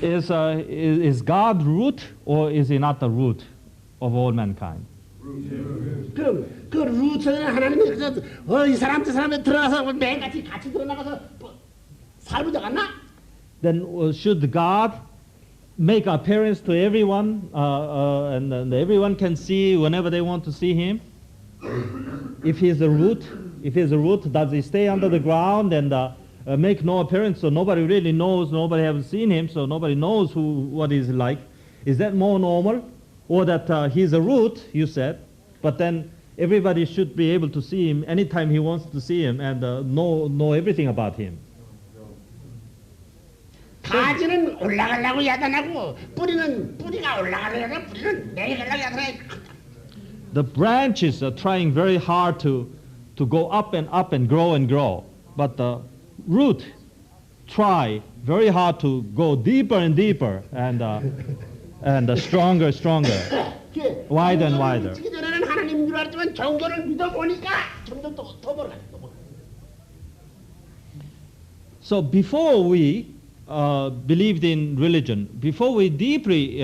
Is God root or is he not the root of all mankind? 그럼 그 루트는 하나님이 이 사람 저 사람에 들어가서 매일같이 같이 들어나가서 살고 들어갔나? Then should God make appearance to everyone and everyone can see whenever they want to see him? If he is the root, does he stay under the ground and make no appearance so nobody really knows, nobody has seen him, so nobody knows what he's like? Is that more normal? Or that he's a root, you said, but then everybody should be able to see him anytime he wants to see him and know everything about him. 가지는 올라가려고 야단하고 뿌리가 올라가려고 뿌리는 내려가려고 야단하고. The branches are trying very hard to go up and grow, but the root try very hard to go deeper and deeper and stronger, wider and wider. So before we believed in religion, before we deeply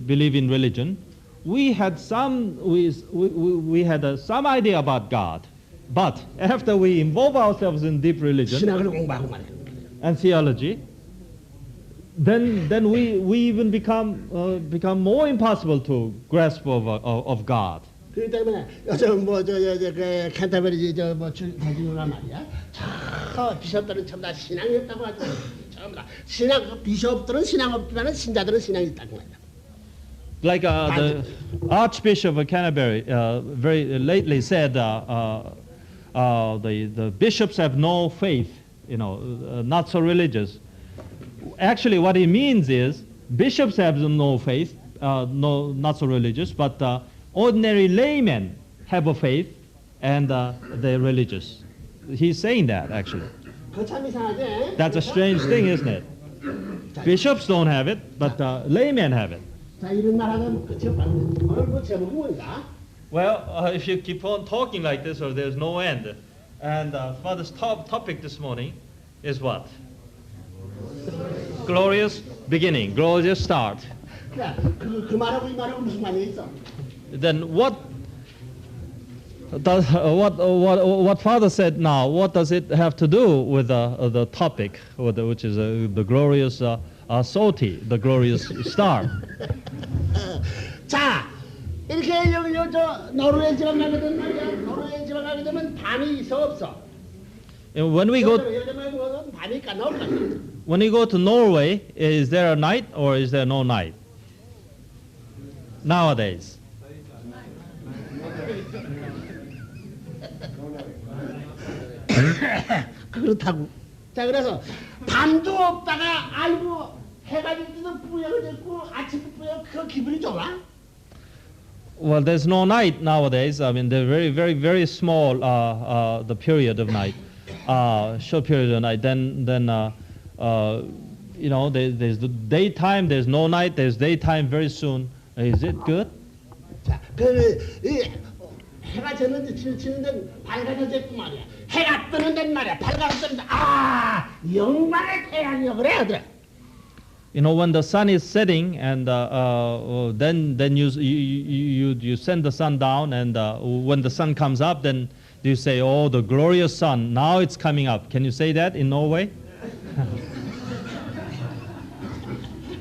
believe in religion, we had some idea about God. But after we involve ourselves in deep religion and theology, then we even become more impossible to grasp of God. 그렇기 때문에 저 캔터베리 대주가 말이야. 저 비숍들은 전부 다 신앙이 없다고 하죠. 전부 다 비숍들은 신앙 없지만 신자들은 신앙이 있다고 말이야. Like the Archbishop of Canterbury very lately said, the bishops have no faith, not so religious. Actually, what he means is bishops have no faith, not so religious, but ordinary laymen have a faith and they're religious. He's saying that, actually. That's a strange thing, isn't it? Bishops don't have it, but laymen have it. Well, if you keep on talking like this, or there's no end. And Father's topic this morning is what? Glorious beginning, glorious start. Then what Father said now, what does it have to do with the topic, which is the glorious sortie, the glorious star? 자, 이렇게 저 노르웨이 지방 가게 되면 말이야. 노르웨이 지방 가게 되면 밤이 있어 없어? When we go to Norway, is there a night or is there no night? Nowadays. 그렇다고. 자, 그래서 밤도 없다가 알고 해가 지도 뿌옇게 됐고 아침도 뿌옇고 그 기분이 좋아? Well, there's no night nowadays. I mean, they're very, very, very small, the period of night, short period of night. Then there's the daytime, there's no night, there's daytime very soon. Is it good? 자, 해가 졌는데 치는 데는 밝아졌고 말이야. 해가 뜨는 데는 말이야. 밝아졌는데 영광의 태양이야 그래 하더라. When the sun is setting, and then you send the sun down, and when the sun comes up, then you say, "Oh, the glorious sun! Now it's coming up." Can you say that in Norway?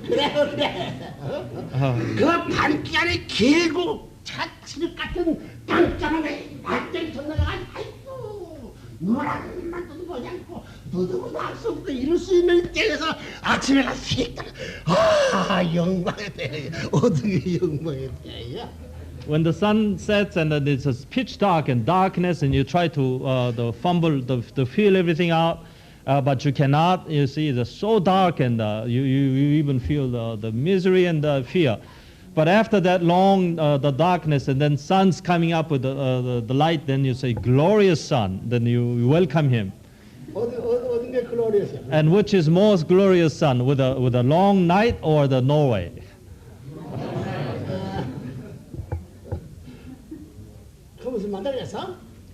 그래. 그 밤기간이 길고 찻집 같은 밤잠에 완전히 전나가 아이고 노란 만도 보지 않고 너도 알 수 없고 이럴 수 있는 때에서 아침에 가서 휙 영광의 때야. 어떻게 영광의 때야? When the sun sets and it's pitch dark and darkness, and you try to fumble to feel everything out, but you cannot. You see, it's so dark, and you even feel the misery and the fear. But after that long the darkness, and then sun's coming up with the light, then you say, "Glorious sun." Then you welcome him. And which is most glorious sun, with a long night or the Norway?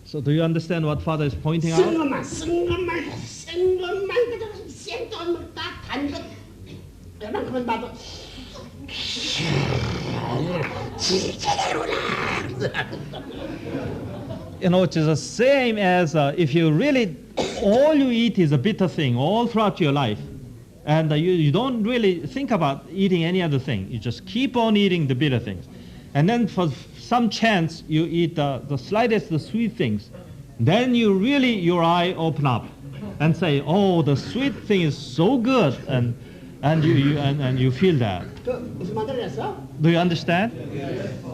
So do you understand what Father is pointing out? 그만큼은 봐도 진짜로구나. You know, it is the same as if you really, all you eat is a bitter thing all throughout your life. And you don't really think about eating any other thing. You just keep on eating the bitter things. And then for some chance, you eat the slightest, the sweet things. Then you really, your eye open up and say, oh, the sweet thing is so good. And you feel that. 그 무슨 말을 했어? Do you understand?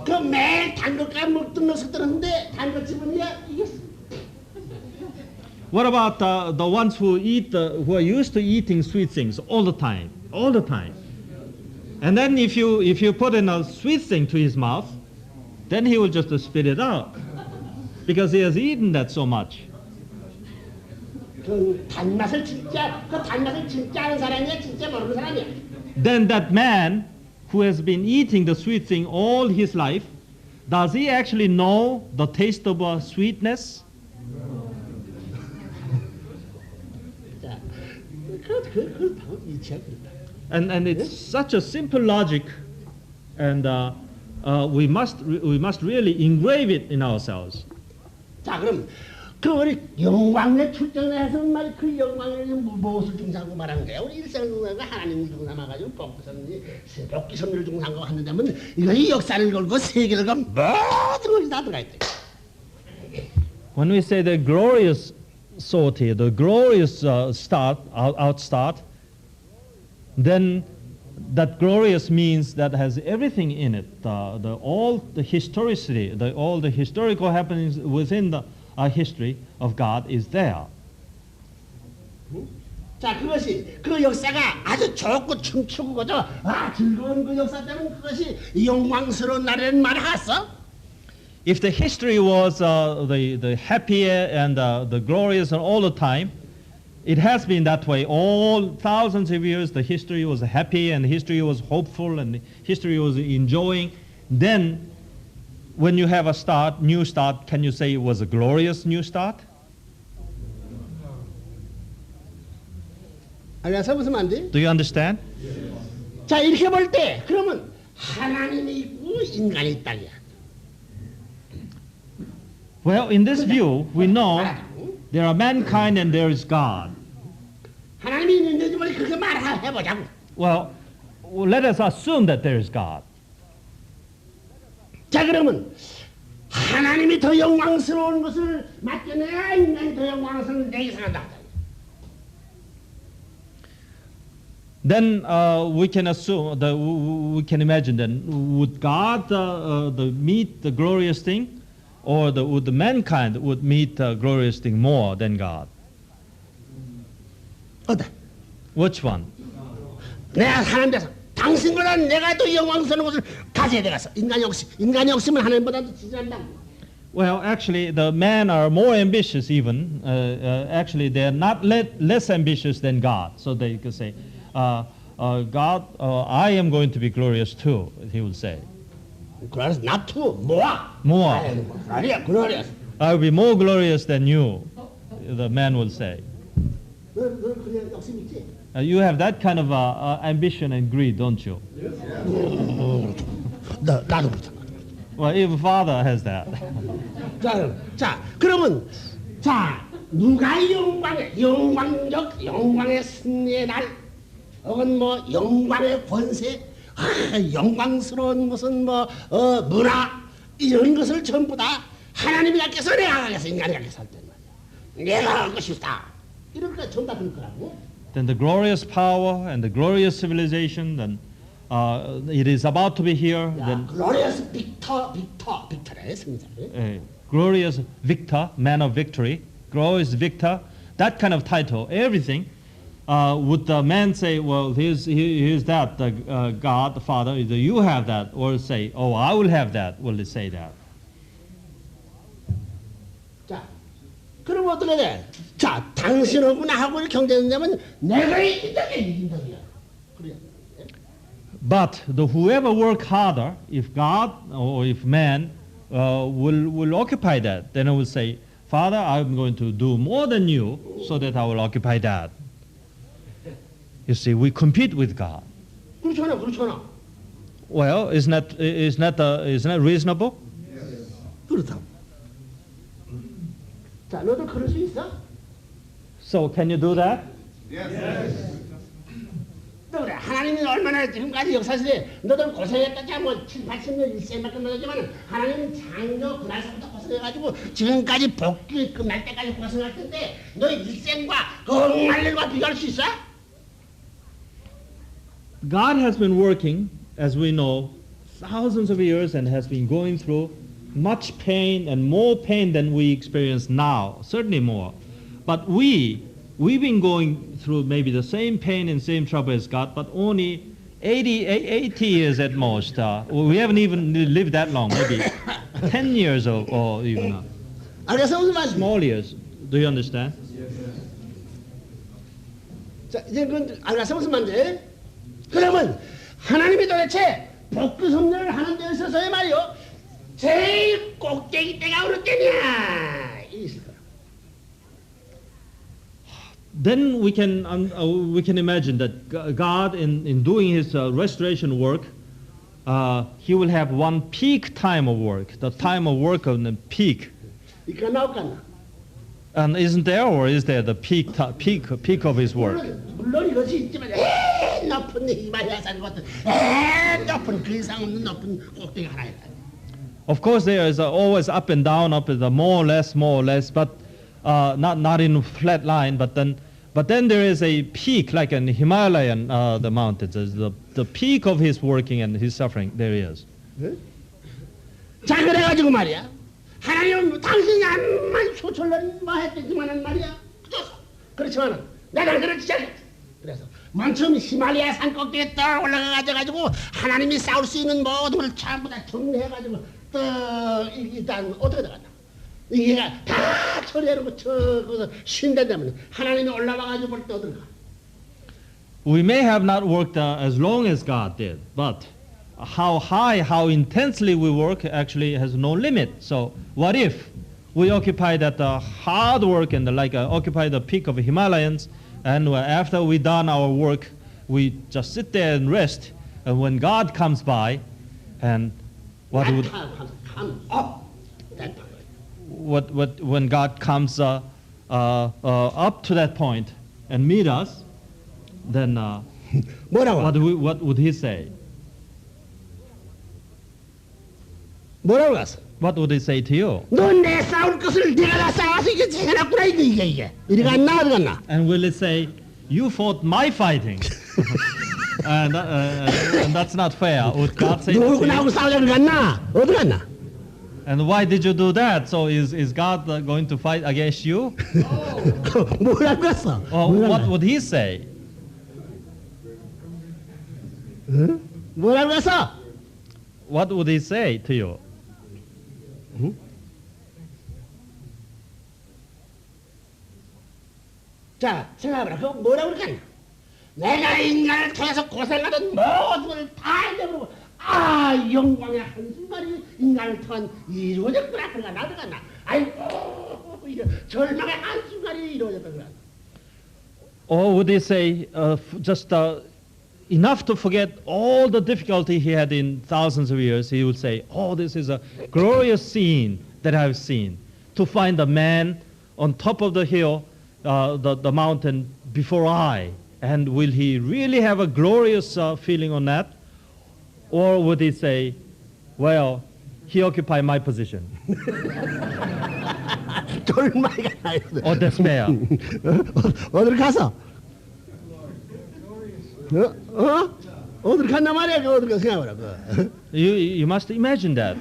그 매일 단 것까지 먹던 녀석들 하는데 단 것 집으니까 이겼어. What about the ones who who are used to eating sweet things all the time? And then if you put in a sweet thing to his mouth, then he will just spit it out because he has eaten that so much. 그 단맛을 진짜 아는 사람이야, 진짜 모르는 사람이야. Then that man who has been eating the sweet thing all his life, does he actually know the taste of sweetness? 자, 그걸 바로 이치하고 있다. And it's such a simple logic, and we must really engrave it in ourselves. 자, 그럼 그 우리 영광의 출정해서 말 그 영광을 무엇을 중상고 말하는 거야? 우리 일생을 중상고 하나님 중삼아가지고 복기 선물을 중상고 하는데면 이거 이 역사를 걸고 세계를 걸고 모든 것이 다 들어가 있다. When we say the glorious sortie, the glorious outstart, then that glorious means that has everything in it. All the historicity, all the historical happenings within the history of God is there. 자, 그것이 그 역사가 아주 좋고 춤추고 그저 즐거운 그 역사 때문에 그것이 영광스러운 날이라는 말을 하았어? If the history was the happy and the glorious and all the time, it has been that way all thousands of years. The history was happy and the history was hopeful and the history was enjoying. Then when you have a new start, can you say it was a glorious new start? 알아서 무슨 말인지? Do you understand? 자, 이렇게 볼 때 그러면 하나님이 있고 인간이 있다야. Well, in this view, we know there are mankind and there is God. 하나님이 있는지 우리 그렇게 말해보자고. Well, let us assume that there is God. 자, 그러면 하나님이 더 영광스러운 것을 맡겨내야 인간이 더 영광스러운 데 이상하다. Then we can assume, we can imagine then, would God meet the glorious thing, or would the mankind would meet the glorious thing more than God? 어때? Which one? 내가 하나님 돼서 당신보다 내가 더 영광스러운 것을 가져야 되겠어. 인간 욕심은 하나님보다도 지지한다. Well, actually, the men are more ambitious even. Actually, they are not less ambitious than God. So they could say, God, I am going to be glorious too, he will say. Glorious, not too, more. More. Glorious. I will be more glorious than you, the man will say. 너 그런 욕심 있지? You have that kind of ambition and greed, don't you? 나도 그렇잖아. Well, even father has that. 자, 그러면 누가 영광의 승리의 날, 혹은 뭐 영광의 권세, 영광스러운 무슨 문화 이런 것을 전부 다 하나님이 갖겠어, 내가 갖겠어, 인간이 갖겠어 할 때는 말이야. 내가 할 것이다. 이런 거 전부 다 그럴 거라고. Then the glorious power and the glorious civilization, then it is about to be here. Then glorious victor의 승리자. Glorious victor, man of victory, glorious victor, that kind of title, everything. Would the man say, well, here's that, God, the Father, either you have that, or say, oh, I will have that, will they say that? 자, 그럼 어떻게 돼? 자, 당신하고 나하고 경쟁되면 내가 이긴다고요. 그래요. But whoever work harder, if God or if man will occupy that, then I will say, Father, I'm going to do more than you so that I will occupy that. You see, we compete with God. 그렇잖아, 그렇잖아. Well, isn't that reasonable? 그렇다. 자, 너도 그럴 수 있어? So can you do that? 또 그래. 하나님이 얼마나 지금까지 역사시대 너도 고생했다. 뭐 7, 80년 일생밖에 못하지만 하나님은 창조 그날서부터 고생해가지고 지금까지 복귀 끝날 때까지 고생할 텐데 너 일생과 그 엉할 일과 비교할 수 있어? God has been working, as we know, thousands of years and has been going through much pain and more pain than we experience now, certainly more. But we've been going through maybe the same pain and same trouble as God, but only 80 years at most. We haven't even lived that long, maybe 10 years or even 알겠어 무슨 말인지? small years. Do you understand? 자, 이제 그건 알겠어 무슨 말인지? 그러면 하나님이 도대체 복귀 섭리를 하는 데 있어서의 말이요 제일 꼭대기 때가 어느 때냐 있을 거야. Then we can imagine that God, in doing His restoration work, He will have one peak time of work, the time of work of the peak. 이까 나올까? And isn't there, or is there the peak of His work? 물론 이것이 있지만 높은 히말라야 같은 높은 그 이상 없는 높은 꼭대기 하나 있다. Of course, there is always up and down, up is more or less, but not in flat line. But then there is a peak, like in Himalayan the mountains. The peak of His working and His suffering. There he is. 자 그래가지고 말이야. 하나님은 당신이 암만 수천년 뭐 했지만은 말이야. 그렇지만은 내가 그렇지 않아. 그래서 맨 처음 히말라야 산 꼭대기에 딱 올라가가지고 하나님이 싸울 수 있는 모든 걸 전부 다 정리해가지고 또 일단 어떻게 들어갔나? 이게 다 처리해놓고 거기서 쉰다면 하나님이 올라와가지고 볼 때 어떨까? We may have not worked as long as God did, but how high, how intensely we work actually has no limit. So what if we occupy that hard work and occupy the peak of the Himalayas, and after we done our work, we just sit there and rest, and when God comes by, and when God comes up to that point and meet us, then what would He say? 뭐라고 갔어? What would He say to you? 넌 내 싸울 것을 네가 다 싸워서 이게 해놨구나 이게 이리 갔나 어디 갔나? And will it say, you fought my fighting? and that's not fair. Would God say that 누구 to you? 나하고 싸우려고 갔나? 어디 갔나? And why did you do that? So is God going to fight against you? 뭐라고 갔어? Or what would He say? 응? 뭐라고 했어? What would He say to you? 응? 자, 생각해봐라. 그거 뭐라고 그랬냐? 내가 인간을 통해서 고생하던 모든 걸 다 잊어버리고 영광의 한순간이 인간을 통한 이루어졌구나. 그러니까 나도 갔나? 아이고, 절망의 한순간이 이루어졌구나. Or would He say just enough to forget all the difficulty He had in thousands of years? He would say, oh, this is a glorious scene that I've seen. To find a man on top of the hill, the mountain before I. And will He really have a glorious feeling on that? Or would He say, well, he occupied my position? 절망이가 나요. Or despair? 어디를 가서? 어디를 갔나 말이야. 그 어디를 생각해보라. You must imagine that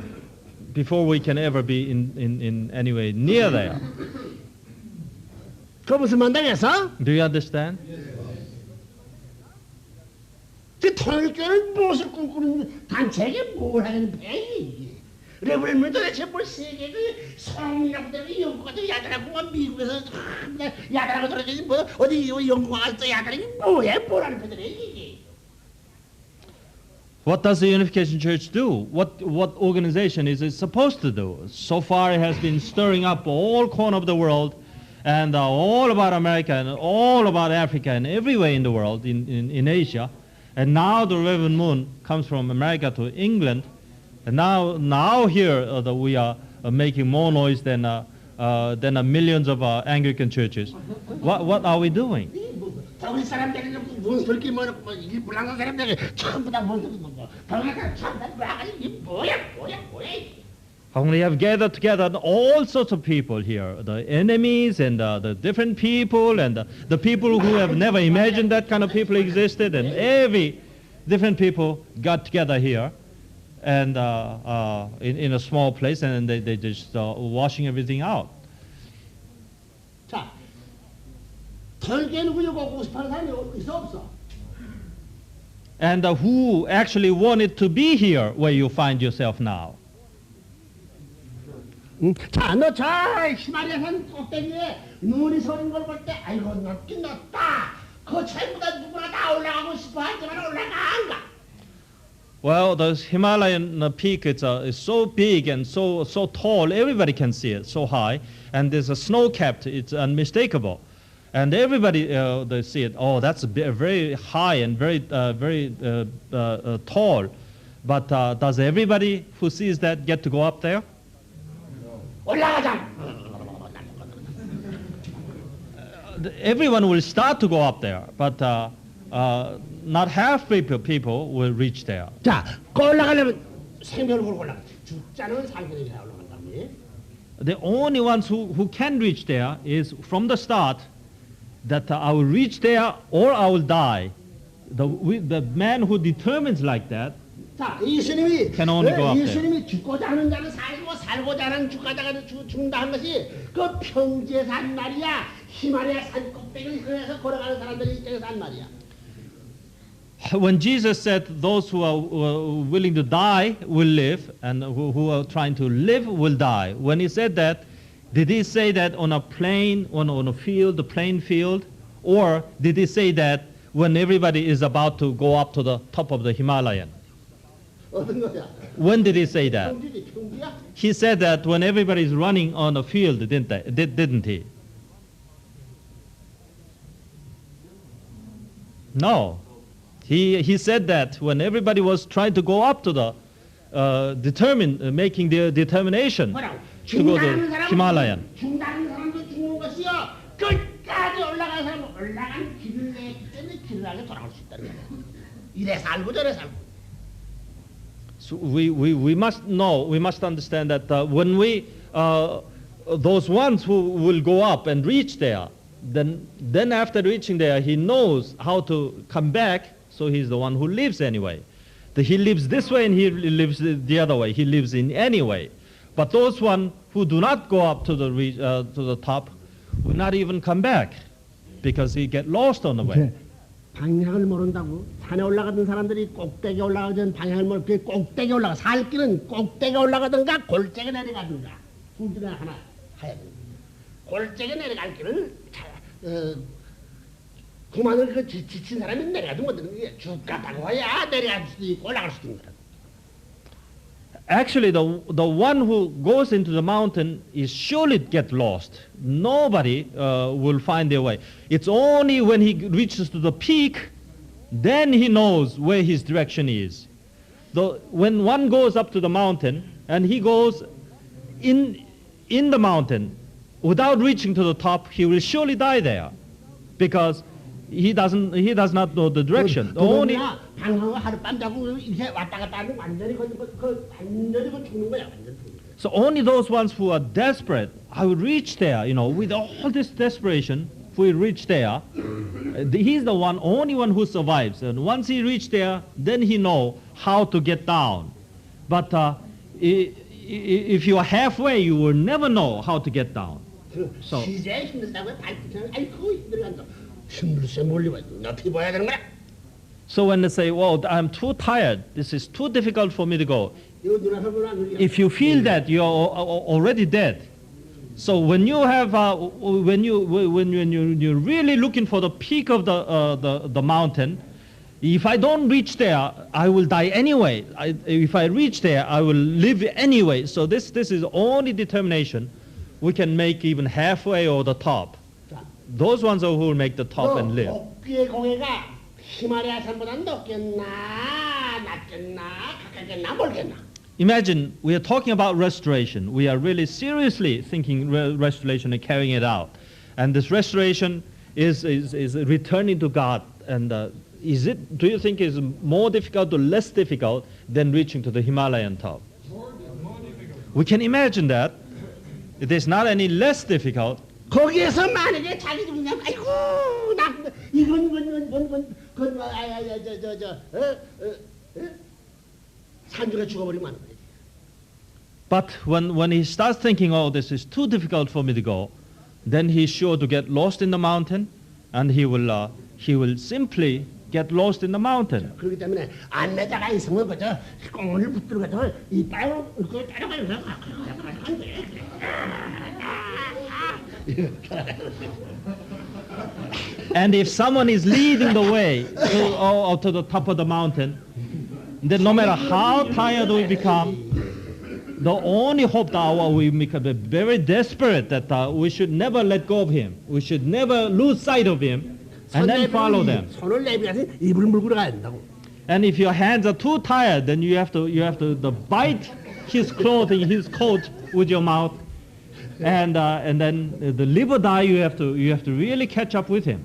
before we can ever be in any way near there. 그 무슨 말이겠어? Do you understand? 그 통일교는 무엇을 꿈꾸는 단체에게 뭘 하는 배이? 레벨면 도대체 뭘 세계 그 성령들이 영국가도 야단하고 미국에서 야단하고 떨어지지 뭐 어디 영국 가서 또 야단하기 뭐야 뭐라는 배들이 이게? What does the Unification Church do? What organization is it supposed to do? So far it has been stirring up all corner of the world and all about America and all about Africa and everywhere in the world, in Asia. And now the Reverend Moon comes from America to England, and now here we are making more noise than millions of Anglican churches. What are we doing? 저기 사람들이 문설기 뭐 일불량한 사람들이 전부 다 문설기 뭐 더가서 참다 나가지 이게 뭐야. And we have gathered together all sorts of people here, the enemies and the different people and the people who have never imagined that kind of people existed, and every different people got together here and in a small place, and they just washing everything out. 자, 덜개는 구역 오고 싶어하는 사람이 있어 없어? And who actually wanted to be here where you find yourself now? 자, 너 저 히말라야 산 꼭대기에 눈이 서는 걸 볼 때 아이고 높긴 높다. 그 전부 다 누구나 다 올라가고 싶어 하지만 올라가 안 가. Well, the Himalayan peak is so big and so tall, everybody can see it, so high, and there's a snow-capped, it's unmistakable. And everybody they see it, oh, that's very high and very tall. But does everybody who sees that get to go up there? 올라가자. Everyone will start to go up there, but not half people will reach there. 자, 그 올라가려면 생명을 걸고 올라가지. 죽자는 상편에 잘 올라간다니. The only ones who can reach there is from the start that I will reach there or I will die. The man who determines like that 자, 예수님이 can only go up there. 예수님이 죽고자 하는 자는 살고 살고자 하는 죽고자 죽는다 한 것이 그 평지에서 한 말이야. 히말라야 산 꼭대기를 그래서 걸어가는 사람들이 입장에서 한 말이야. When Jesus said those who are willing to die will live and who are trying to live will die, when he said that, did he say that on a plain, on a field, a plain field? Or did he say that when everybody is about to go up to the top of the Himalayan? 어떤 거야? When did he say that? 평지야? He said that when everybody is running on a field, didn't he? No. He said that when everybody was trying to go up to the making their determination to go to Himalayan. 죽는 사람도 죽는 것이요. 끝까지 올라간 사람은 올라간 길을 내기 때문에 길을 하게 돌아올 수 있다는 거야. 이래 살고 저래 살고. So we must know, we must understand that when those ones who will go up and reach there, then after reaching there, he knows how to come back, so he's the one who lives anyway. He lives this way and he lives the other way. He lives in any way. But those one who do not go up to the top will not even come back because he get lost on the way. 방향을 모른다고 산에 올라가던 사람들이 꼭대기 올라가기 전 방향을 모르 그 꼭대기 올라가 살 길은 꼭대기 올라가든가 골짜기 내려가든가 둘 중에 하나 해야 돼. 골짜기 내려갈 길은 그만을 그 지친 사람이 내려가도 못하는 게 죽겠다고 와야 내려갈 수도 있고 올라갈 수도 있는 거야. Actually, the one who goes into the mountain is surely get lost. Nobody will find their way. It's only when he reaches to the peak, then he knows where his direction is. When one goes up to the mountain and he goes in the mountain without reaching to the top, he will surely die there because he does not know the direction. Only 방황을 하룻밤 자고 이렇게 왔다 갔다 하면 완전히 완전히 죽는 거야. So only those ones who are desperate, I will reach there, with all this desperation, if we reach there, he's the only one who survives. And once he reached there, then he know how to get down. But if you are halfway, you will never know how to get down. So 시제에 힘들다고 발붙이는 아이고 힘들간다. 힘들세 몰리고 높이 봐야 되는 거야. So when they say, well, I'm too tired, this is too difficult for me to go. If you feel that, you're already dead. So when you have, when you're really looking for the peak of the mountain, if I don't reach there, I will die anyway. If I reach there, I will live anyway. So this is only determination we can make even halfway or the top. Those ones are who will make the top and live. 히말라야 산보다 높겠나, 낮겠나, 가깝겠나, 멀겠나? Imagine we are talking about restoration. We are really seriously thinking restoration and carrying it out. And this restoration is returning to God. And do you think is more difficult or less difficult than reaching to the Himalayan top? More difficult. We can imagine that. It is not any less difficult. 거기에서 만약에 자기도 그냥 아이고 나 이건 산중에 죽어버리면 안 돼. But when he starts thinking, oh, this is too difficult for me to go, then he's sure to get lost in the mountain, and he will simply get lost in the mountain. 그렇기 때문에 안내자가 있으면 그저 꽁을 붙들어가지고 이 빨로 그 따라가면서 안 돼. And if someone is leading the way to the top of the mountain, then no matter how tired we become, the only hope that we become very desperate that we should never let go of him. We should never lose sight of him and then follow them. 손을 내밀어서 입을 물고 가야 된다고. And if your hands are too tired, then you have to bite his clothing, his coat with your mouth, and then the live or die. You have to really catch up with him.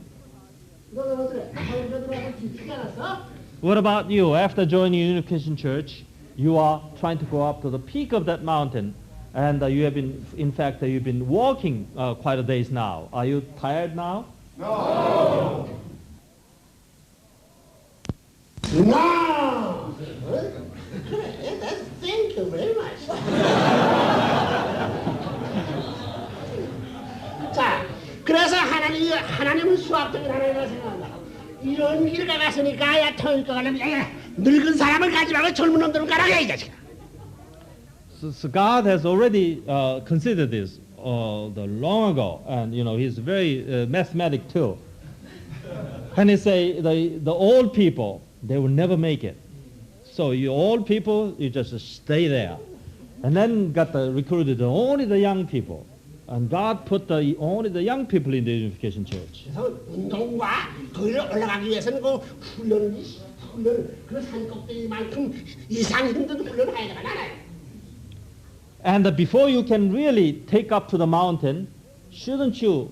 What about you? After joining Unification Church, you are trying to go up to the peak of that mountain, and you've been walking quite a days now. Are you tired now? No. No. Thank you very much. 자, 그래서 하나님은 수학적인 하나님이라고 생각한다. 이런 길을 가봤으니까 야 터니까 가려면 야 늙은 사람을 가지 말고 젊은 놈들을 가라게 이 자식아. So God has already considered this long ago, and He's very mathematic too. And He say the old people, they will never make it. So you old people, you just stay there, and then got recruited only the young people, and God put only the young people in the Unification Church. 그래서 운동과 거기를 올라가기 위해서는 그 훈련 그 산꼭대기만큼 이상 힘든 훈련을 해야 되잖아요. And before you can really take up to the mountain, shouldn't you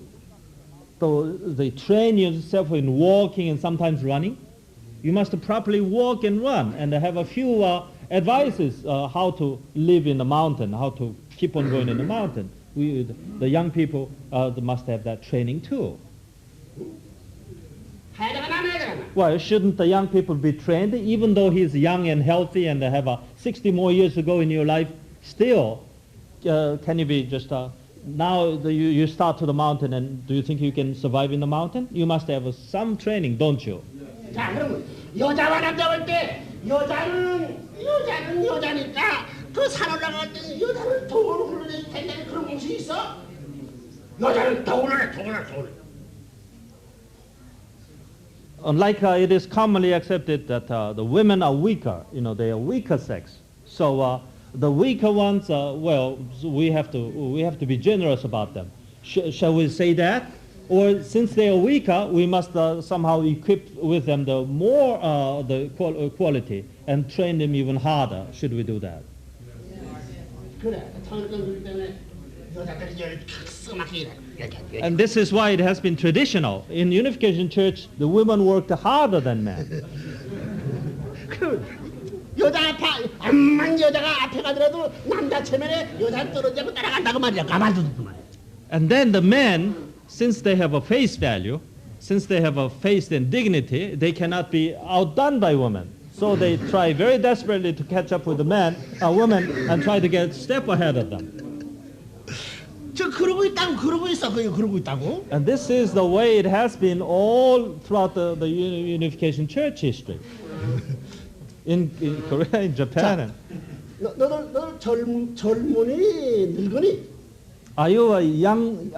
train yourself in walking and sometimes running? You must properly walk and run and have a few advices how to live in the mountain, how to keep on going in the mountain. The young people must have that training too. 해야 되거나 안 해야 되거나. Well, shouldn't the young people be trained even though he's young and healthy and they have 60 more years to go in your life? Still, can you be just now you start to the mountain, and do you think you can survive in the mountain? You must have some training, don't you? 자, 그럼 여자와 남자 볼 때 여자는 여자니까 그 산 올라갈 때 여자는 덕을 흘러내야 된다는 그런 공식이 있어? 여자는 덕을 흘러. Unlike it is commonly accepted that the women are weaker, they are weaker sex. So the weaker ones, we have to be generous about them. Shall we say that? Or since they are weaker, we must somehow equip with them the more the quality and train them even harder. Should we do that? 그래, 그렇기 때문에 여자들이 쓰막히 And this is why it has been traditional. In Unification Church, the women worked harder than men. 암만 여자가 앞에 가더라도 남자 체면에 여자 떨어지고 따라간다고 말이야. 가만두고 말이야. And then the men, since they have a face value, since they have a face and dignity, they cannot be outdone by women. So they try very desperately to catch up with the women, and try to get a step ahead of them. 그러고 있다고. And this is the way it has been all throughout the Unification Church history. In Korea, in Japan. 너 젊은이 늙은이? Are you a young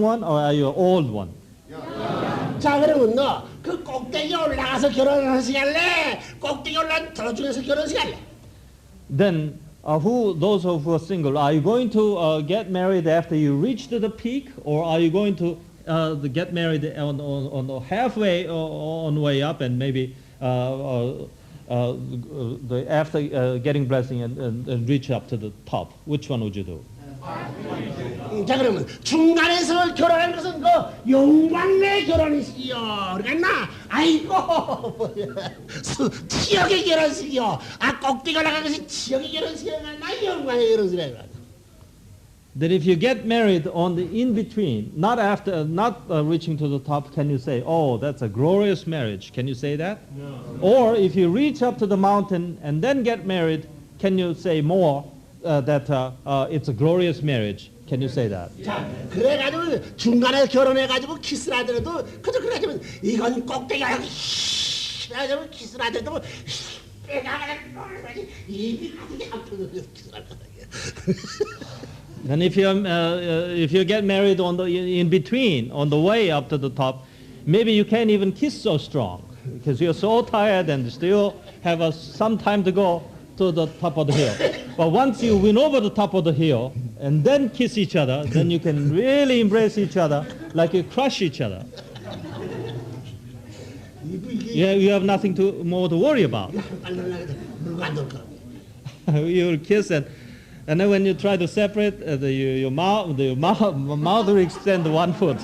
one or are you an old one? 자, 그러면 너 그 꼭대기 올라가서 결혼식 할래? 꼭대기 올라간 도중에서 결혼식 할래? Then those who are single, are you going to get married after you reach to the peak, or are you going to get married on the halfway on way up, and maybe after getting blessing and reach up to the top? Which one would you do? 자 그러면 중간에서 결혼하는 것은 그 영광의 결혼이시여 그러겠나? 아이고 뭐야 지역의 결혼식이요. 아 꼭대기 올라간 것이 지역의 결혼식이었나? 영광의 결혼식이라. That if you get married on the in between, not reaching to the top, can you say, "Oh, that's a glorious marriage"? Can you say that? No. Or if you reach up to the mountain and then get married, can you say more that it's a glorious marriage? Can you say that? 자, 그래가지고 중간에 결혼해가지고 키스를 하더라도 그저 그래가지고 이건 꼭대기가 여기 그래가지고 키스를 하더라도 입이 크게 아프고 키스를 할 거다. And if you get married on the in between, on the way up to the top, maybe you can't even kiss so strong because you're so tired and still have some time to go to the top of the hill. But once you win over the top of the hill and then kiss each other, then you can really embrace each other like you crush each other. You have nothing more to worry about. You will kiss and then when you try to separate, your mouth will extend 1 foot.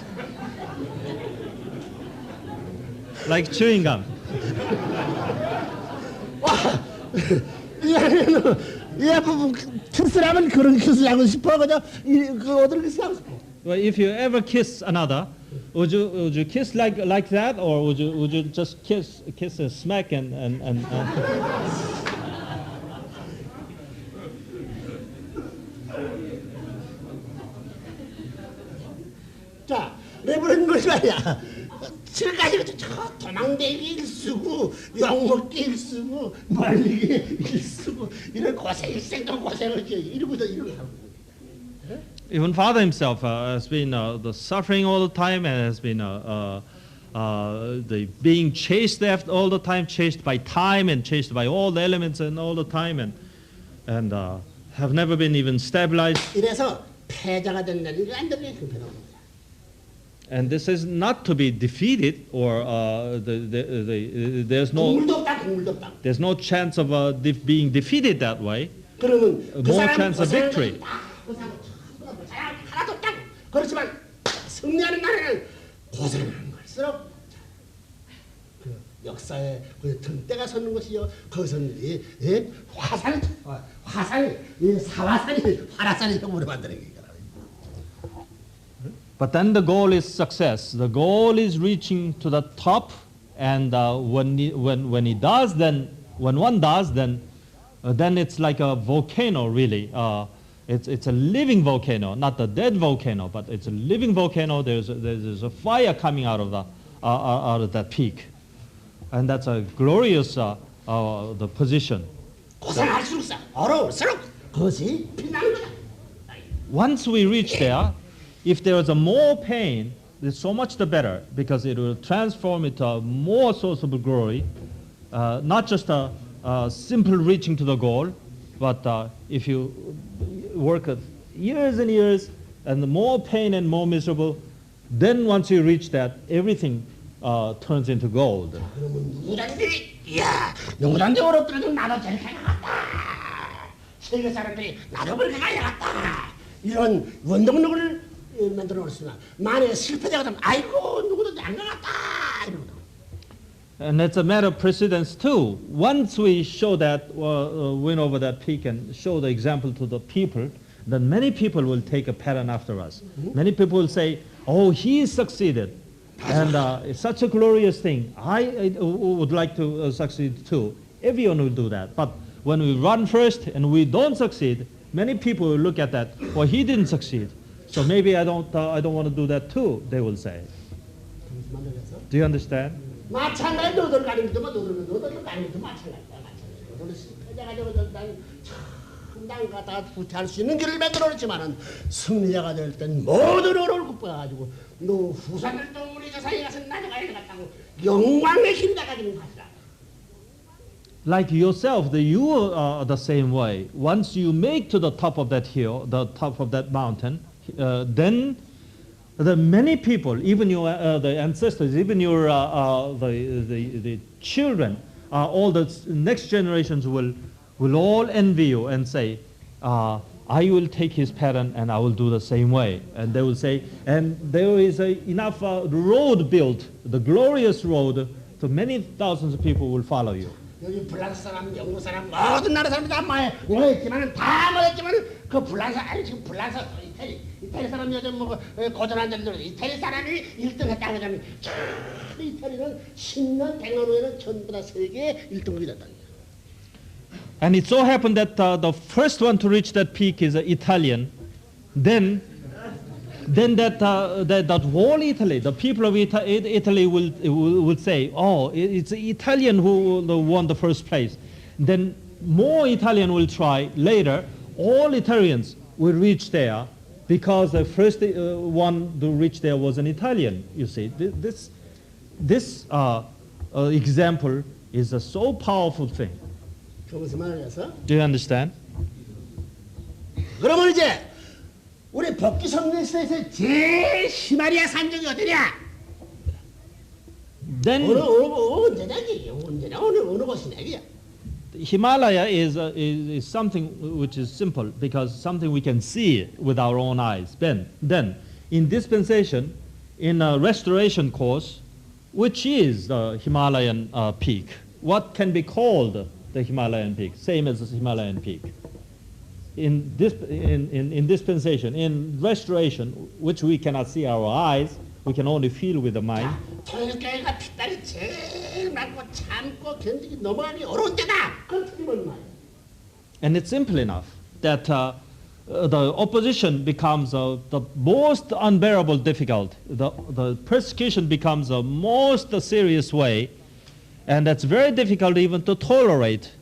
Like chewing gum. 예, 키스라면 그런 키스를 하고 싶어. 그저 그 어떤 키스 하고 싶어. Well, if you ever kiss another, would you kiss like that, or would you just kiss and smack and 자, 레버런 말이야. 지금까지 도망대기 일수고 욕먹기 일수고 말리기 일수고 이런 고생 일생동 고생을 이러고서 이러고 하고. Even Father himself has been the suffering all the time, and has been the being chased after all the time, chased by time and chased by all the elements and all the time, and have never been even stabilized. 이래서 패자가 된다는 게 안 되는 형편이에요. And this is not to be defeated, or there's no chance of being defeated that way. More chance of victory. 하나도 없다고. 그렇지만 승리하는 날에는 고생하는 걸수록 그 역사에 그 등대가 섰는 것이요. 거기서는 화산이 사화산이 화라산이 형으로 만드는 거예요. But then the goal is success. The goal is reaching to the top, and when one does, then it's like a volcano, really. It's a living volcano, not a dead volcano, but it's a living volcano. There's a fire coming out of that peak, and that's a glorious the position. 고생할수록 어려울수록 그것이 빛나는 거다. Once we reach there, if there is a more pain, it's so much the better, because it will transform into a more source of glory, not just a simple reaching to the goal, but if you work years and years, and the more pain and more miserable, then once you reach that, everything turns into gold. 그러면 무단들이 무단지 어렵더라도 나도 저렇게 가야겠다. 세계 사람들이 나도 그렇게 가야겠다. 이런 원동력을 만들어 놓습니다. 만약에 실패자가 되면 아이고 누구도 안 가겠다 이러거든. And it's a matter of precedence too. Once we show that, win over that peak and show the example to the people, then many people will take a pattern after us. Many people will say, "Oh, he succeeded, and it's such a glorious thing. I would like to succeed too." Everyone will do that. But when we run first and we don't succeed, many people will look at that. Well, he didn't succeed, so maybe I don't want to do that too. They will say. Do you understand? 마찬가지 너들 가는 것도 너들 가는 것도 마찬가지다. 너들 실패자가 되면 난 참당 갖다가 후퇴할 수 있는 길을 만들어 놓지만은 승리자가 될 땐 모든 어려움을 극복해가지고 너 후사들도 우리 조상이 가서 나져가야 되겠다고 영광의 힘이 나가지는 것이다. Like yourself, you are the same way. Once you make to the top of that hill, the top of that mountain, then the many people, even your the ancestors, even your the children, all the next generations will all envy you and say, I will take his pattern and I will do the same way. And they will say, and there is enough road built, the glorious road, so many thousands of people will follow you. 여기 불란스 사람, 영국 사람, 모든 나라 사람들 다 모였지만은 다 모였지만은 그 불란스 아니 지금 불란스 이태리 사람 요즘 뭐 고전한 데들 이태리 사람이 1등했다 그러면 이태리는 10년 100년 후에는 전부 다 세계 1등국이 됐다. And it so happened that the first one to reach that peak is Italian. Then that whole Italy, the people of Italy will say, oh, it's Italian who won the first place. Then more Italian will try later. All Italians will reach there because the first one to reach there was an Italian. You see, this example is a so powerful thing. 그 무슨 말이었어? Do you understand? 그러면 이제 우리 법기 성리에서 제일 히마리아 산적이 어디냐? Then 언제냐 이게 언제냐 어느 곳이냐 이게? Himalaya is something which is simple because something we can see with our own eyes. Then in dispensation, in a restoration course, which is the Himalayan peak, what can be called the Himalayan peak, same as the Himalayan peak. In dispensation, in restoration, which we cannot see our eyes, we can only feel with the mind. 통일교회가 핏발이 제일 많고 참고 견디기 넘어가기 어려운 때다. 그건 틀림없는 말이야. And it's simple enough that the opposition becomes the most unbearable difficult. The persecution becomes the most serious way. And that's very difficult even to tolerate.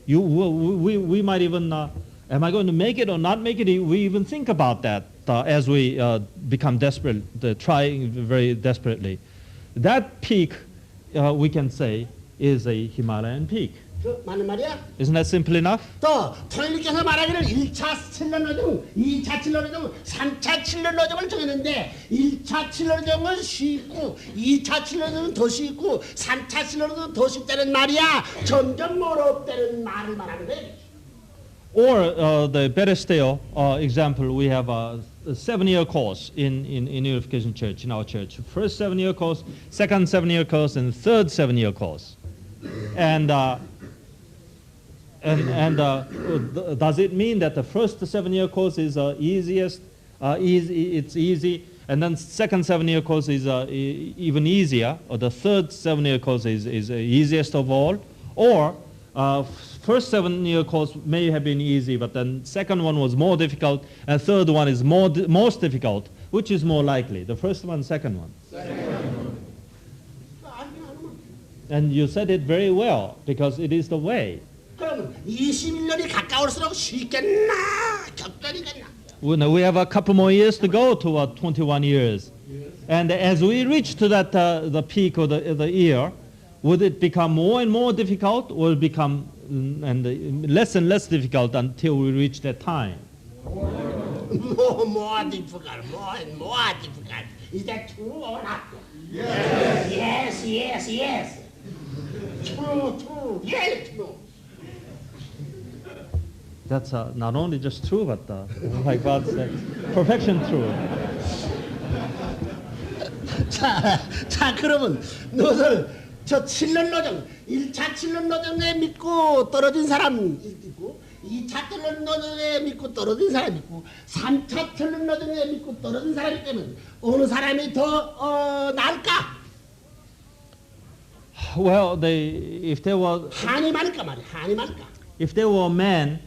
We might even, am I going to make it or not make it? We even think about that as we become desperate, trying very desperately. That peak, we can say, is a Himalayan peak. 그 맞는 말이야? Isn't that simple enough? 또 통일교에서 말하기를 1차 7년 노정, 2차 7년 노정, 3차 7년 노정을 정했는데 1차 7년 노정은 쉽고 2차 7년 노정은 더 쉽고 3차 7년 노정은 더 쉽다는 말이야. 점점 어렵다는 말을 말하는 거야. Or the better still example, we have a 7-year course in Unification Church, in our church. First 7-year course, second 7-year course, and third 7-year course. And does it mean that the first 7-year course is easiest? It's easy, and then second 7-year course is even easier, or the third 7-year course is easiest of all, or first 7-year course may have been easy, but then second one was more difficult, and third one is most difficult. Which is more likely, the first one, second one? And you said it very well because it is the way. 그럼 21년이 가까울수록 쉽겠나? 격전이겠나? We have a couple more years to go to 21 years. And as we reach to that the peak of the year, would it become more and more difficult, or become less and less difficult until we reach that time? More difficult, more difficult. Is that true or not? Yes. Yes. True. Yes, true. That's not only just true, but like God said, perfection true. 자, 그러면 너들 저 7년 노정, 1차 7년 노정에 믿고 떨어진 사람 있고, 2차 7년 노정에 믿고 떨어진 사람 있고, 3차 7년 노정에 믿고 떨어진 사람이 때문에 어느 사람이 더 나을까? Well, if there were 한이 많을까 말이야, 한이 많을까? if there were a man,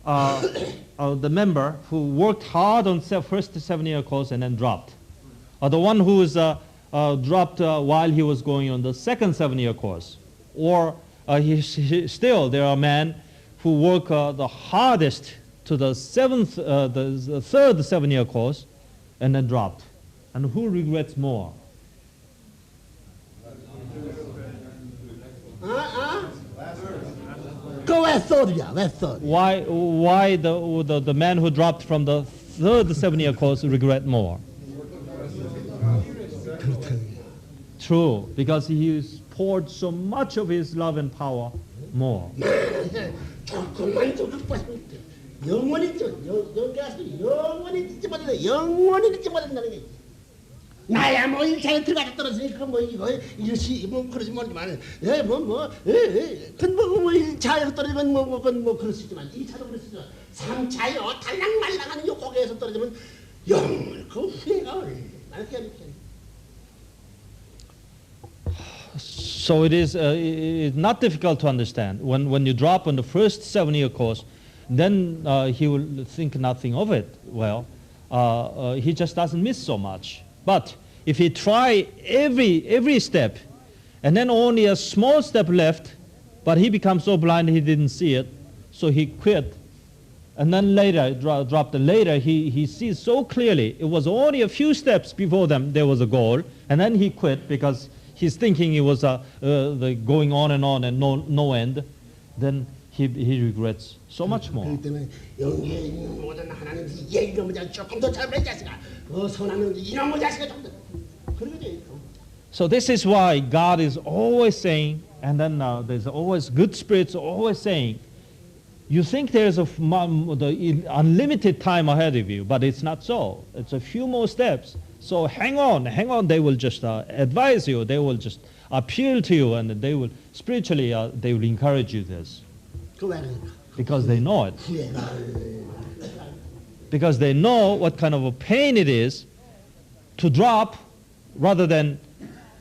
the member who worked hard on first 7-year course and then dropped, or the one who was dropped while he was going on the second 7-year course, or still there are men who work the hardest to the third 7-year course and then dropped, and who regrets more? 왜 third이야? 왜 third? Why the man who dropped from the third 7-year course regret more? true, because he has poured so much of his love and power more. 조금만 빠지면 돼. 영원히 영원히 잊지 못한다. 영원히 잊지 못한다는 게. 나야 뭐 일차에 들어가서 떨어지니까 뭐 이거 일시 뭐 그러지 모르지만 근뭐 일차에 떨어지면 뭐 그럴 수 있지만 2차도 그럴 수 있지만 3차요 달랑말랑하는 요 고개에서 떨어지면 영원 그 후회가 얼마나 괴롭게. So it's not difficult to understand. When you drop on the first 7-year course, then he will think nothing of it. Well, he just doesn't miss so much. But if he try every step, and then only a small step left, but he becomes so blind he didn't see it, so he quit. And then later, dropped later, he sees so clearly, it was only a few steps before them, there was a goal, and then he quit because he's thinking it was the going on and no end. Then he regrets so much more. 그럴 때는 영계에 있는 모든 하나님 이 이놈의 조금 더 잘해 자식아. 선하는 이놈의 자식아 좀 더. 그러게 돼. So this is why God is always saying, and then there's always good spirits always saying, you think there's the unlimited time ahead of you, but it's not so. It's a few more steps. So hang on. They will just advise you. They will just appeal to you, and they will spiritually they will encourage you this. Because they know it. Because they know what kind of a pain it is to drop rather than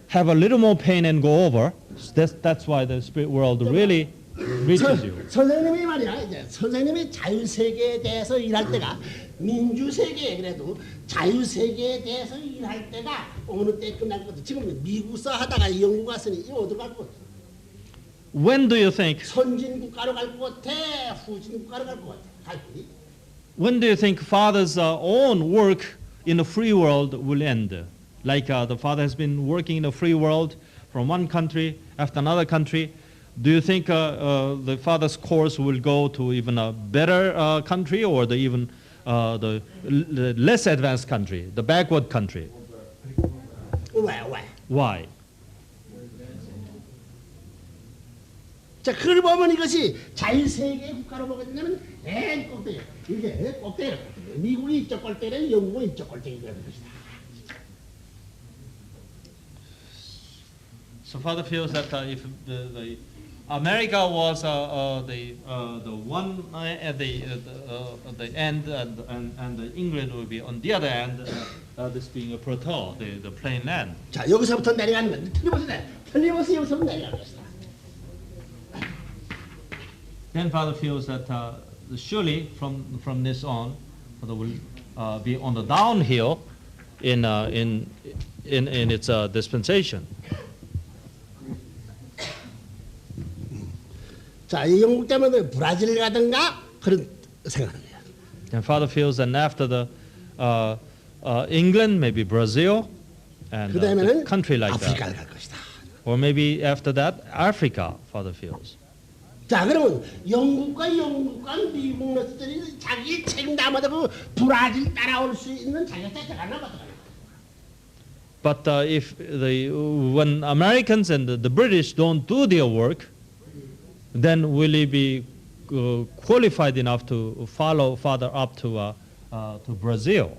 have a little more pain and go over. That's why the spirit world really reaches you. 선생님이 말이야. 이제 선생님이 자유세계에 대해서 일할 때가 민주세계에 그래도 자유세계에 대해서 일할 때가 어느 때 끝날 것 같아. 지금 미국서 하다가 영국 갔으니 이거 어디 갈 것 같아? When do you think? 선진국가로 갈 것 같아? 후진국가로 갈 것 같아? 갈 거니? When do you think Father's own work in the free world will end? Like the Father has been working in the free world from one country after another country. Do you think the Father's course will go to even a better country or the less advanced country, the backward country? 왜? Why? 자, 그걸 보면 이것이 자유세계 국가로 보게 되면 맨 꼭대기. 이게 꼭대기. 미국이 이쪽 골대기는 영국은 이쪽 골대기가 되는 것이다. So Father feels that if the America was the one at the end, and the England will be on the other end, this being a plateau, the plain land. 자, 여기서부터 내려가는 건 틀림없이 여기서부터 내려가는 것이다. Then Father feels that surely from this on, Father will be on the downhill in its dispensation. 자, 이 영국 때문에 브라질 가든가 그런 생각하는 거야. And Father feels that after the England, maybe Brazil, and 그 a 다음에는 country like 아프리카를 that, 갈 것이다. or maybe after that Africa. Father feels. 자, 그러면 영국과 미국 녀석들이 자기 책임담아도 그 브라질 따라올 수 있는 자격증 들어가나 봐. But if when Americans and the British don't do their work, then will he be qualified enough to follow Father up to Brazil?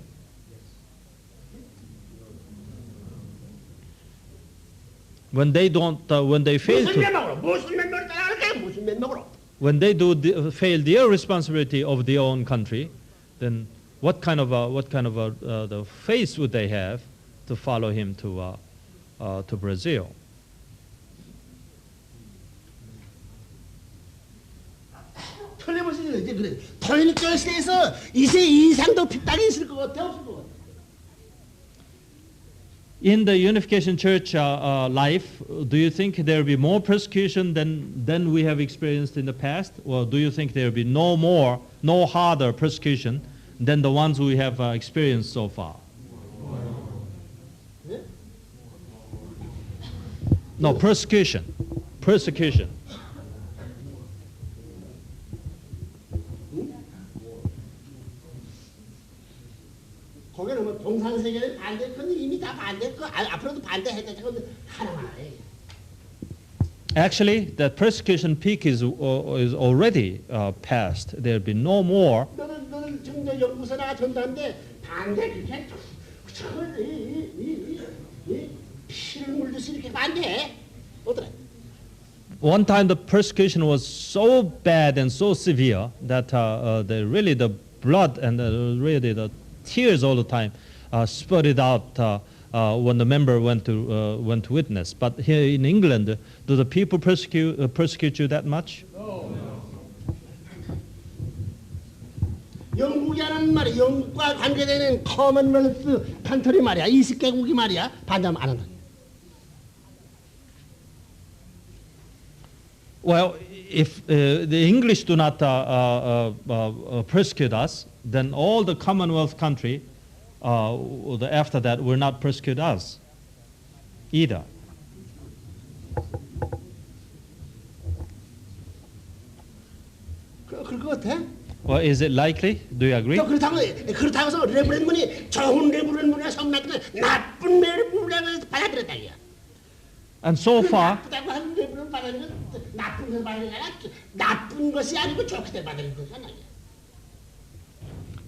When they don't, when they fail 무슨 to, 면목으로 무슨 면목으로 따라갈까요? 무슨 면목으로? when they fail their responsibility of their own country, then what kind of the faith would they have to follow him to Brazil? 틀림없이 이제 그래. 토일교시에서 2세 이상도 핍박이 있을 것 같아, 없을 것 같아. In the Unification Church life, do you think there will be more persecution than we have experienced in the past? Or do you think there will be no harder persecution than the ones we have experienced so far? No, persecution. Persecution. 거기는 뭐 동산세계는 반대, 그건 이미 다 반대, 앞으로도 반대했다. 그건 하나만 해. Actually, that persecution peak is already past. There'll be no more. 너는 지금 저 연구소 나가 전도하는데 반대 그렇게 피를 물듯이 이렇게 반대해. 어떠래? One time the persecution was so bad and so severe that really the blood and really the tears all the time spurted out when the member went to witness. But here in England, do the people persecute you that much? 영국이라는 말이 영국과 관계되는 커먼웰스 컨트리 말이야. 20개국이 말이야. 반대하면 안 한다. Well, if the English do not persecute us, then all the Commonwealth country after that will not persecute us either. 그럴 것 같아? Well, is it likely? Do you agree? 그렇다고 해서 레브렌문이 좋은 레브렌문이나 성났더니 나쁜 레브렌문을 받아들였다 이야. And so far, 나쁘다고 하는 레브렌 받아들이는 나쁜 것을 받아들이는 게 아니라 나쁜 것이 아니고 좋게 받아들이는 것이 아니야.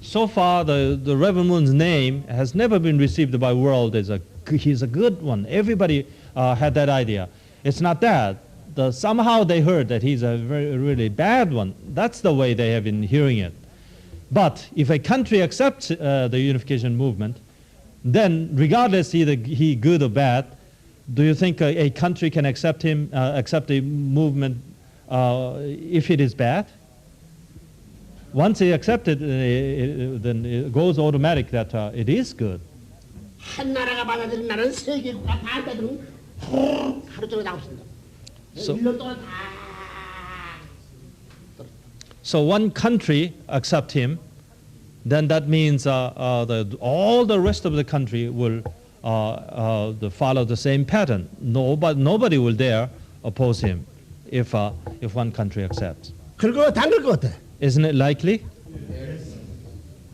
so far the Reverend Moon's name has never been received by world as he's a good one. Everybody had that idea. It's not that. Somehow they heard that he's a really bad one. That's the way they have been hearing it. But if a country accepts the unification movement, then regardless either he good or bad, do you think a country can accept a movement if it is bad? Once he accepted, then it goes automatic that it is good. 한 나라가 받아들인 나라는 세계국가 반대들은 하루 종일 나옵니다. So- 1년 동안 다 So one country accept him, then that means all the rest of the country will follow the same pattern. Nobody will dare oppose him if one country accepts. 그럴 거 당길 것 같아. Isn't it likely?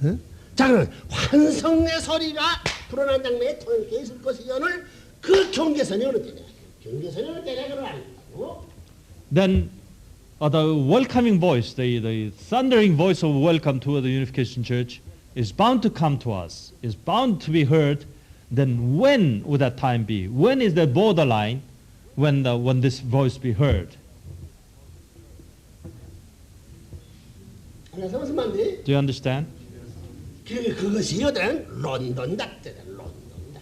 응? 자, 그럼 환성의 소리가 불어난 장면에 통해 있을 것이 오늘 그 경계선이 어느 때냐? 경계선이 어느 때냐 그걸 알고. Then the welcoming voice, the thundering voice of welcome to the Unification Church is bound to come to us, is bound to be heard. Then when would that time be? When is the borderline when this voice be heard? 그래서 무슨 말인지? Do you understand? 그것이 어떤 런던 작전이야. 런던 작전.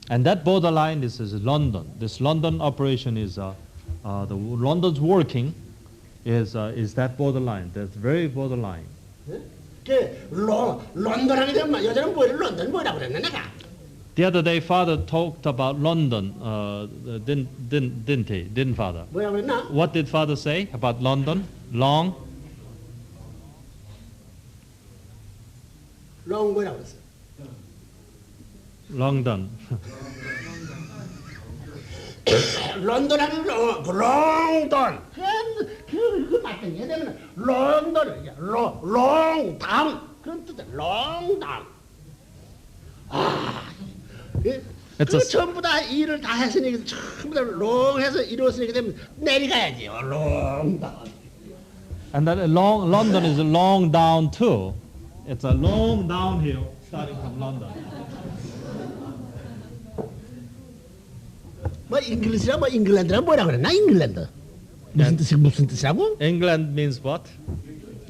And that borderline is London. This London operation is the London's working is that borderline. That's very borderline. 런던 하게 되면 여자는 뭐를 런던 뭐라고 그랬나 내가? The other day, Father talked about London, didn't he? Didn't Father? 뭐라고 그랬나? What did Father say about London? Long? 롱 뭐라고 그랬어? London. 런던 하면 롱돈. 그 맞던 게 되면 런던 롱다운 그런 뜻이야. 롱다운. 그 전부 다 일을 다 했으니 전부 다 롱해서 이루었으니까 되면 내려가야지. 롱다운. And that London is a long down too. It's a long downhill starting from London. 뭐 잉글리시라 뭐 잉글랜드라 뭐라 그랬나? 잉글랜드. 무슨 뜻이라고? England means what?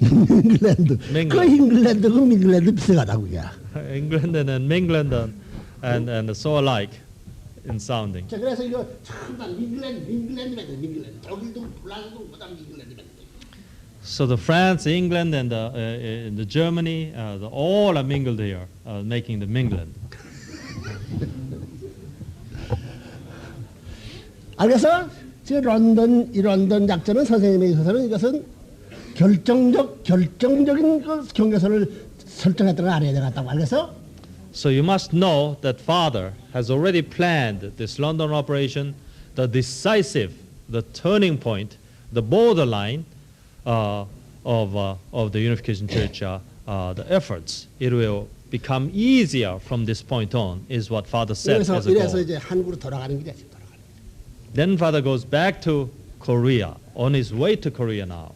잉글랜드. 그 잉글랜드고 밍글랜드 비슷하다고 야. England and England and so alike in sounding. 자 그래서 이거 참다 밍글랜드 독일도 폴란드도 그다음 밍글랜드. So the France, England, and the Germany, all are mingled here, making the Mingland. 그래서 저 런던 작전은 선생님에 있어서는 이것은 결정적인 그 경계선을 설정했던 걸 알아야 되겠다고. 그래서 So you must know that Father has already planned this London operation, the decisive, the turning point, the borderline of the Unification Church, the efforts. It will become easier from this point on is what Father set 이래서 as a 이래서 goal. 이제 한국으로 돌아가는 길이야. 지금 돌아가는 길. Then Father goes back to Korea, on his way to Korea now.